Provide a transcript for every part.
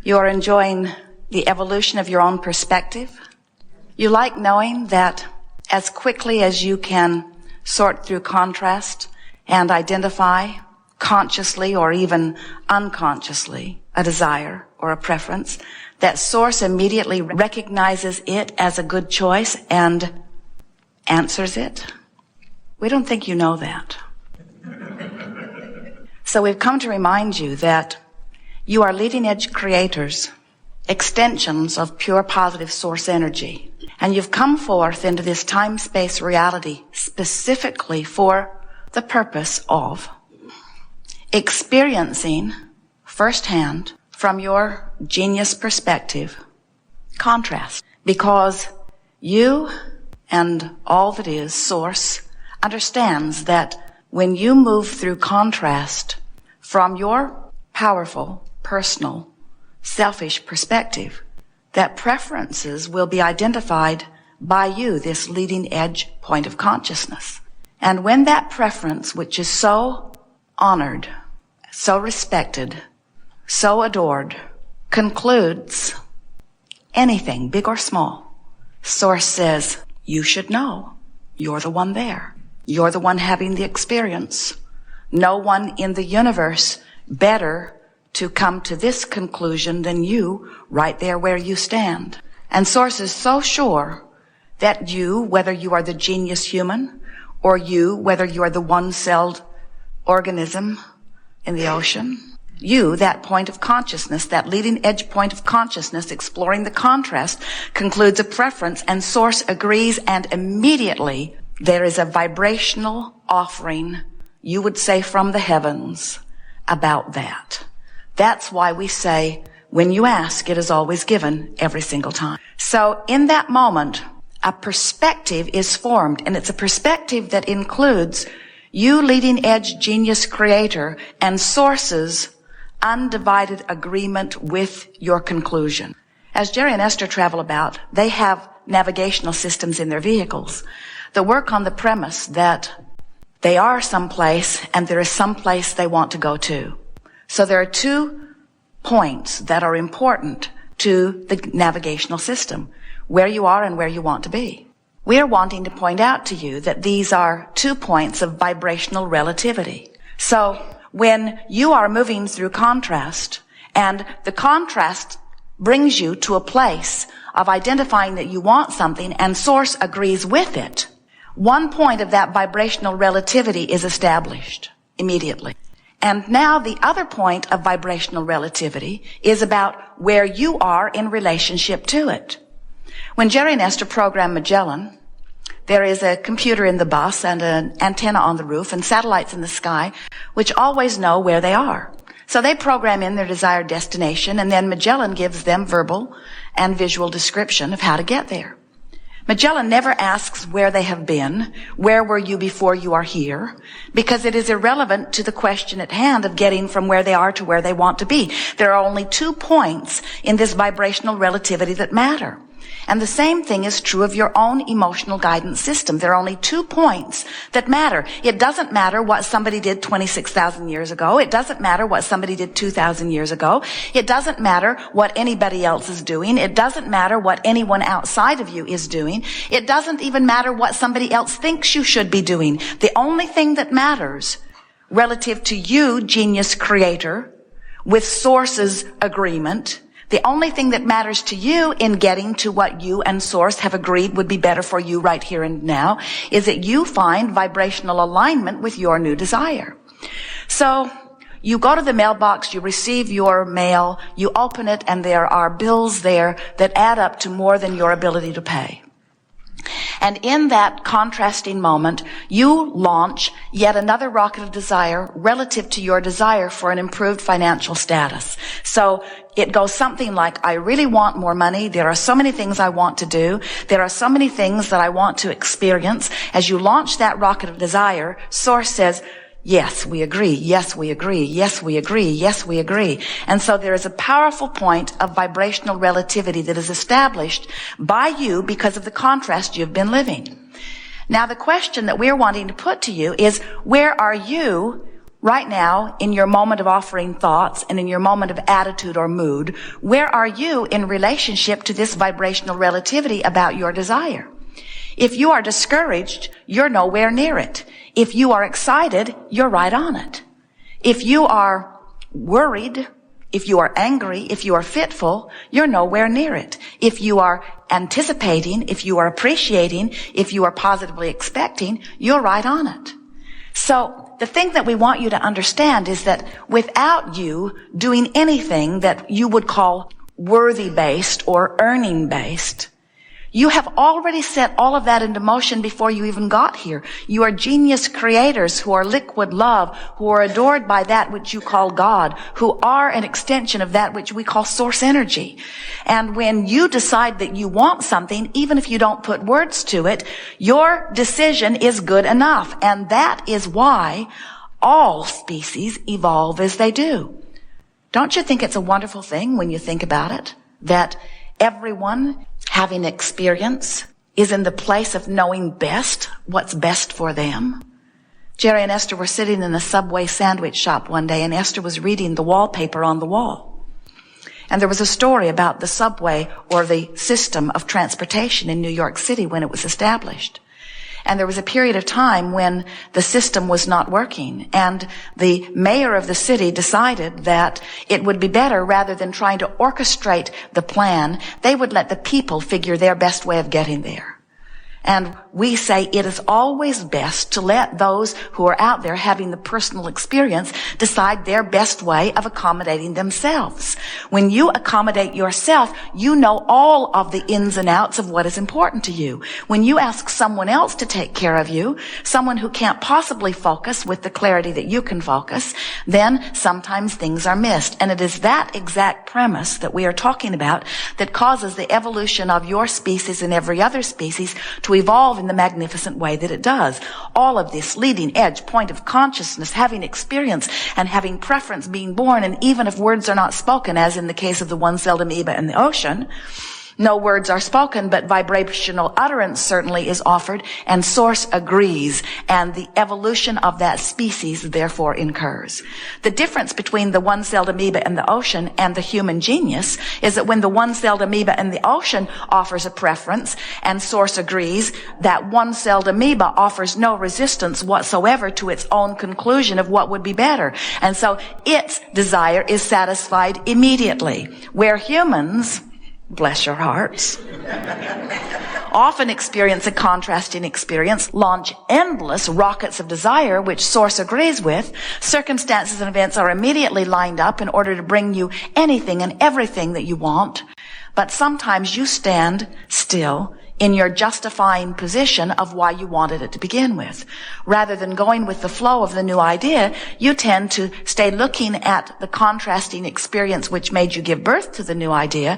You are enjoying the evolution of your own perspective. You like knowing that as quickly as you can sort through contrast and identify consciously or even unconsciously a desire or a preference, that source immediately recognizes it as a good choice and answers it. We don't think you know that. So we've come to remind you that you are leading edge creators, extensions of pure positive source energy. And you've come forth into this time-space reality specifically for the purpose of experiencing firsthand from your genius perspective contrast. Because you and all that is source understands that when you move through contrast from your powerful, personal, selfish perspective, that preferences will be identified by you, this leading edge point of consciousness. And when that preference, which is so honored, so respected, so adored, concludes anything, big or small, source says, you should know. You're the one there. You're the one having the experience. No one in the universe better to come to this conclusion than you, right there where you stand. And source is so sure that you, whether you are the genius human, or you, whether you are the one-celled organism in the ocean, you, that point of consciousness, that leading edge point of consciousness, exploring the contrast, concludes a preference, and source agrees, and immediately there is a vibrational offering, you would say from the heavens, about that. That's why we say, when you ask, it is always given every single time. So in that moment, a perspective is formed, and it's a perspective that includes you, leading edge genius creator, and source's undivided agreement with your conclusion. As Jerry and Esther travel about, they have navigational systems in their vehicles that work on the premise that they are someplace and there is someplace they want to go to. So there are 2 points that are important to the navigational system, where you are and where you want to be. We are wanting to point out to you that these are 2 points of vibrational relativity. So when you are moving through contrast, and the contrast brings you to a place of identifying that you want something and source agrees with it, 1 point of that vibrational relativity is established immediately. And now the other point of vibrational relativity is about where you are in relationship to it. When Jerry and Esther program Magellan, there is a computer in the bus and an antenna on the roof and satellites in the sky, which always know where they are. So they program in their desired destination, and then Magellan gives them verbal and visual description of how to get there. Magellan never asks where they have been, where were you before you are here, because it is irrelevant to the question at hand of getting from where they are to where they want to be. There are only 2 points in this vibrational relativity that matter. And the same thing is true of your own emotional guidance system. There are only 2 points that matter. It doesn't matter what somebody did 26,000 years ago. It doesn't matter what somebody did 2,000 years ago. It doesn't matter what anybody else is doing. It doesn't matter what anyone outside of you is doing. It doesn't even matter what somebody else thinks you should be doing. The only thing that matters relative to you, genius creator, with source's agreement, the only thing that matters to you in getting to what you and source have agreed would be better for you right here and now is that you find vibrational alignment with your new desire. So you go to the mailbox, you receive your mail, you open it, and there are bills there that add up to more than your ability to pay. And in that contrasting moment, you launch yet another rocket of desire relative to your desire for an improved financial status. So it goes something like, I really want more money. There are so many things I want to do. There are so many things that I want to experience. As you launch that rocket of desire, Source says, yes, we agree. Yes, we agree. Yes, we agree. Yes, we agree. And so there is a powerful point of vibrational relativity that is established by you because of the contrast you've been living. Now, the question that we're wanting to put to you is, where are you Right now, in your moment of offering thoughts and in your moment of attitude or mood, where are you in relationship to this vibrational relativity about your desire? If you are discouraged, you're nowhere near it. If you are excited, you're right on it. If you are worried, if you are angry, if you are fitful, you're nowhere near it. If you are anticipating, if you are appreciating, if you are positively expecting, you're right on it. So the thing that we want you to understand is that without you doing anything that you would call worthy-based or earning-based, you have already set all of that into motion before you even got here. You are genius creators who are liquid love, who are adored by that which you call God, who are an extension of that which we call source energy. And when you decide that you want something, even if you don't put words to it, your decision is good enough. And that is why all species evolve as they do. Don't you think it's a wonderful thing when you think about it, that everyone having experience is in the place of knowing best what's best for them? Jerry and Esther were sitting in a Subway sandwich shop one day, and Esther was reading the wallpaper on the wall. And there was a story about the subway, or the system of transportation in New York City when it was established. And there was a period of time when the system was not working, and the mayor of the city decided that it would be better, rather than trying to orchestrate the plan, they would let the people figure their best way of getting there. And we say it is always best to let those who are out there having the personal experience decide their best way of accommodating themselves. When you accommodate yourself, you know all of the ins and outs of what is important to you. When you ask someone else to take care of you, someone who can't possibly focus with the clarity that you can focus, then sometimes things are missed. And it is that exact premise that we are talking about that causes the evolution of your species and every other species to evolve in the magnificent way that it does. All of this leading edge point of consciousness, having experience and having preference being born, and even if words are not spoken, as in the case of the one-celled amoeba in the ocean, no words are spoken, but vibrational utterance certainly is offered, and source agrees, and the evolution of that species therefore incurs. The difference between the one-celled amoeba in the ocean and the human genius is that when the one-celled amoeba in the ocean offers a preference and source agrees, that one-celled amoeba offers no resistance whatsoever to its own conclusion of what would be better. And so its desire is satisfied immediately. Where humans, bless your hearts, often experience a contrasting experience, launch endless rockets of desire, which source agrees with, circumstances and events are immediately lined up in order to bring you anything and everything that you want. But sometimes you stand still in your justifying position of why you wanted it to begin with. Rather than going with the flow of the new idea, you tend to stay looking at the contrasting experience which made you give birth to the new idea,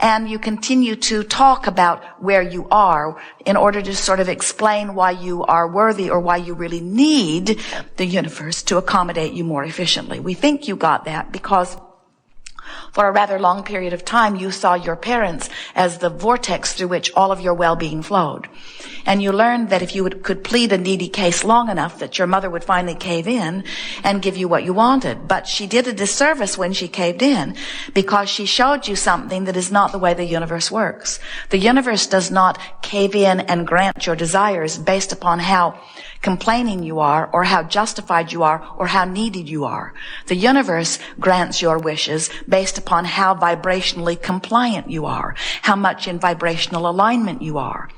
and you continue to talk about where you are in order to sort of explain why you are worthy or why you really need the universe to accommodate you more efficiently. We think you got that because for a rather long period of time, you saw your parents as the vortex through which all of your well-being flowed. And you learned that if you could plead a needy case long enough, that your mother would finally cave in and give you what you wanted. But she did a disservice when she caved in, because she showed you something that is not the way the universe works. The universe does not cave in and grant your desires based upon how complaining you are, or how justified you are, or how needed you are. The universe grants your wishes based upon how vibrationally compliant you are, how much in vibrational alignment you are.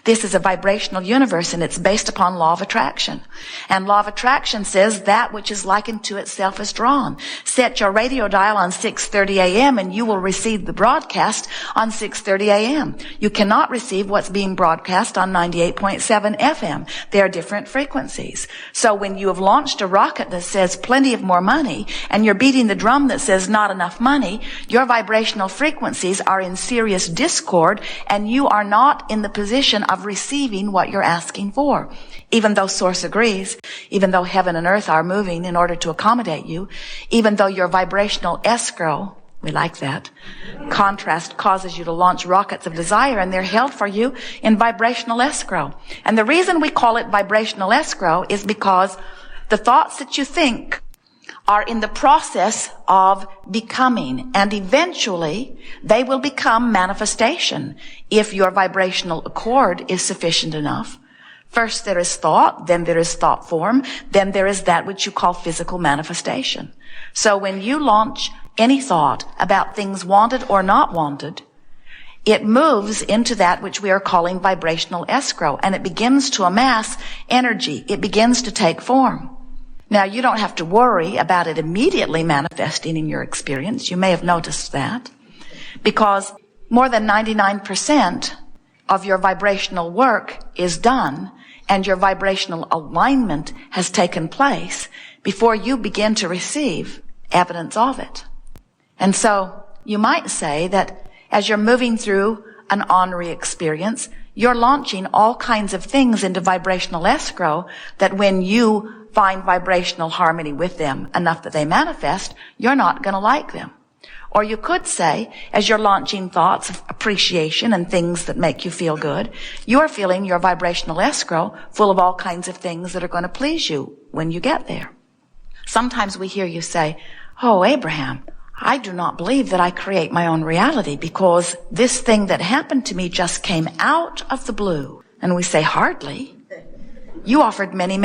This is a vibrational universe, and it's based upon law of attraction. And law of attraction says that which is likened to itself is drawn. Set your radio dial on 6:30 a.m. and you will receive the broadcast on 6:30 a.m. You cannot receive what's being broadcast on 98.7 FM. They are different frequencies. So when you have launched a rocket that says plenty of more money, and you're beating the drum that says not enough money, your vibrational frequencies are in serious discord, and you are not in the position of receiving what you're asking for. Even though source agrees, even though heaven and earth are moving in order to accommodate you, even though your vibrational escrow, we like that, contrast causes you to launch rockets of desire, and they're held for you in vibrational escrow. And the reason we call it vibrational escrow is because the thoughts that you think are in the process of becoming, and eventually they will become manifestation if your vibrational accord is sufficient enough. First there is thought, then there is thought form, then there is that which you call physical manifestation. So when you launch any thought about things wanted or not wanted, it moves into that which we are calling vibrational escrow, and it begins to amass energy. It begins to take form. Now, you don't have to worry about it immediately manifesting in your experience. You may have noticed that, because more than 99% of your vibrational work is done, and your vibrational alignment has taken place before you begin to receive evidence of it. And so you might say that as you're moving through an ornery experience, you're launching all kinds of things into vibrational escrow that when you find vibrational harmony with them enough that they manifest, you're not going to like them. Or you could say, as you're launching thoughts of appreciation and things that make you feel good, you're filling your vibrational escrow full of all kinds of things that are going to please you when you get there. Sometimes we hear you say, "Oh, Abraham, I do not believe that I create my own reality because this thing that happened to me just came out of the blue." And we say, "Hardly. You offered many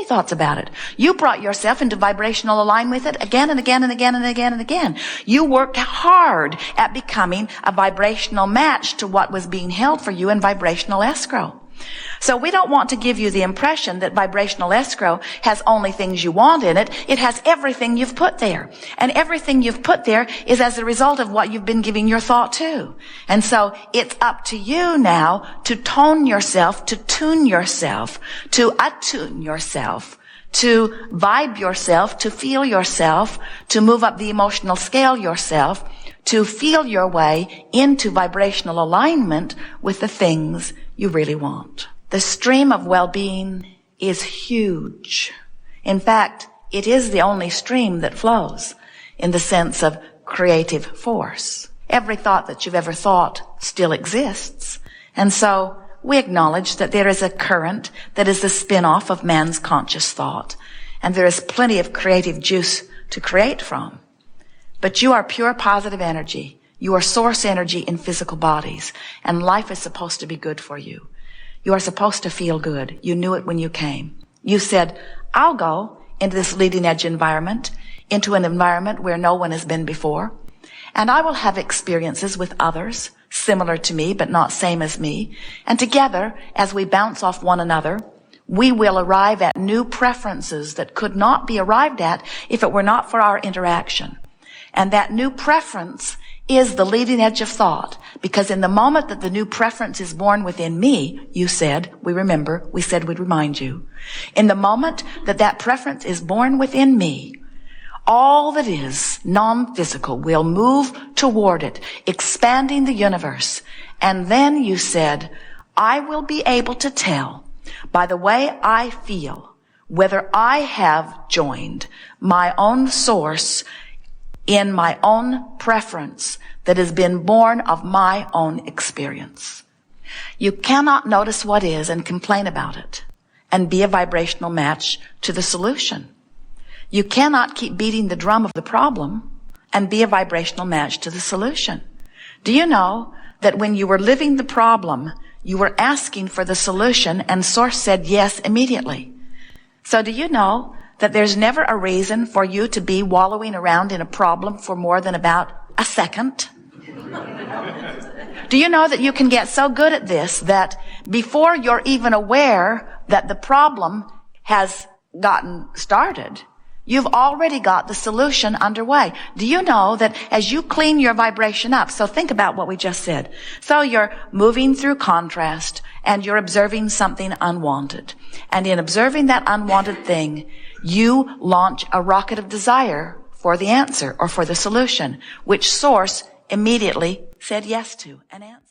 thoughts about it. You brought yourself into vibrational alignment with it again and again and again and again and again. You worked hard at becoming a vibrational match to what was being held for you in vibrational escrow." So we don't want to give you the impression that vibrational escrow has only things you want in it. It has everything you've put there. And everything you've put there is as a result of what you've been giving your thought to. And so it's up to you now to tone yourself, to tune yourself, to attune yourself, to vibe yourself, to feel yourself, to move up the emotional scale yourself, to feel your way into vibrational alignment with the things you really want. The stream of well-being is huge. In fact, it is the only stream that flows in the sense of creative force. Every thought that you've ever thought still exists. And so we acknowledge that there is a current that is the spin-off of man's conscious thought. And there is plenty of creative juice to create from. But you are pure positive energy. You are source energy in physical bodies. And life is supposed to be good for you. You are supposed to feel good. You knew it when you came. You said, "I'll go into this leading edge environment, into an environment where no one has been before, and I will have experiences with others similar to me but not same as me. And together, as we bounce off one another, we will arrive at new preferences that could not be arrived at if it were not for our interaction. And that new preference is the leading edge of thought, because in the moment that the new preference is born within me," you said, we said we'd remind you, in the moment that that preference is born within me, all that is non-physical will move toward it, expanding the universe. And then you said, "I will be able to tell by the way I feel whether I have joined my own source in my own preference that has been born of my own experience." You cannot notice what is and complain about it and be a vibrational match to the solution. You cannot keep beating the drum of the problem and be a vibrational match to the solution. Do you know that when you were living the problem, you were asking for the solution and Source said yes immediately? So do you know that there's never a reason for you to be wallowing around in a problem for more than about a second? Do you know that you can get so good at this that before you're even aware that the problem has gotten started, you've already got the solution underway? Do you know that as you clean your vibration up, so think about what we just said. So you're moving through contrast and you're observing something unwanted. And in observing that unwanted thing, you launch a rocket of desire for the answer or for the solution, which Source immediately said yes to an answer.